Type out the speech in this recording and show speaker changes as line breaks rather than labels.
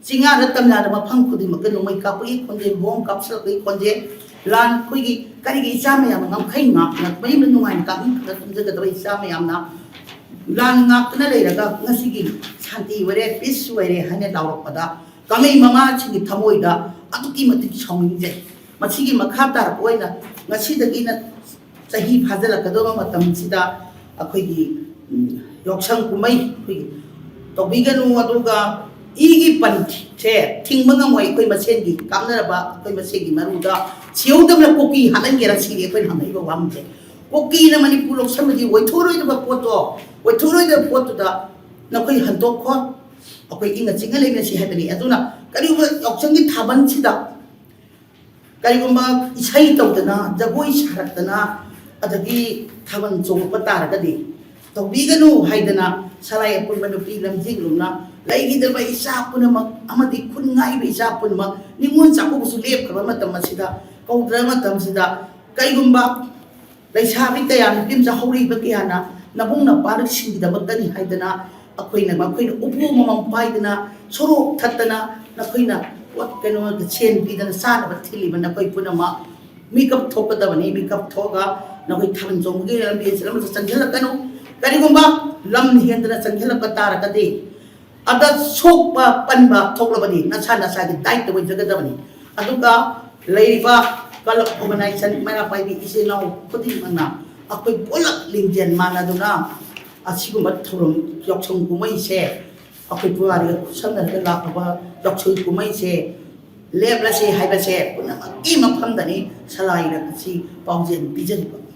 चिंगा तमना मफम खुद नोमई कापी खोजे बोम कापी खोजे लान खुगी कई इचा मैम नमखई मई नुआन का तुमजगद इचा मैम लान लेरगी शांति वरे पीस वरे है लापद कमई ममा थमोद सौजे मखा तारना चाही फाजलकद अखोगी यौसंग कुमई तौबीगनु इगी पंथी से थिंगमंगमोय कोई मसेन की कामनरबा कोई मसेगी मरुदा सियोदम कोकी हानंगेरा सिगे कोई हानैबो वामजे कोकी न मणिपुर लोकसभा वैथोरोइदबा पोतो वैथोरोइदबा पोतुदा नखोई हंतोखो अखोई इंग चिंगा लेबेसी हैबनी अदुना करिबा यौसंगी थाबनसिदा करिगुमा इसै तौदना जगोई सारक्तना अदगी थाबन चोंगपा तारगदी तौबीगनु हाइदना सराय अपुनबा नुपी लमजिगलुना लैगिदबा इचा पुनमक अमदी खुनगाइबा इचा पुनमक निमुन चाकोबसु लेपखबा मतम मसिदा कौद्रा मतम सिदा कैगुंबा लैसाबी कया नुपिम चाहौरिबा कयाना नबुंगना पारक सिंगिदबतनी हाइदना अखोइना मखोइना उpu ममम पाइदना सोरोक थत्तना नखोइना वत कनो चेन पीदना सानबा थिलिबा नखोइ पुनमा मेकअप थोकदबनी मेकअप थोगा नखोइ थाबन जोंगे लमबेसलम चंझलकनो करिगुंबा लम हेंदना चंझलक तारकदे अद सोप पनबा थोकलबनी नसा नसा की डाइट तब जगदबनी अदुगा लेरिबा कल ऑर्गेनाइजेशन मैना पाइबी इसे नाउ खुदिमना अखोइ बोलक लिंजेन मानादुना असिगुम थोरम यौसंग कुमई से अखोइ पुवारी संगन लाखबा यौसंग कुमई से लेबलसे हाइबसे पुनम ई मफमदनी सलाइरकसी पाउजेन बिजरिबा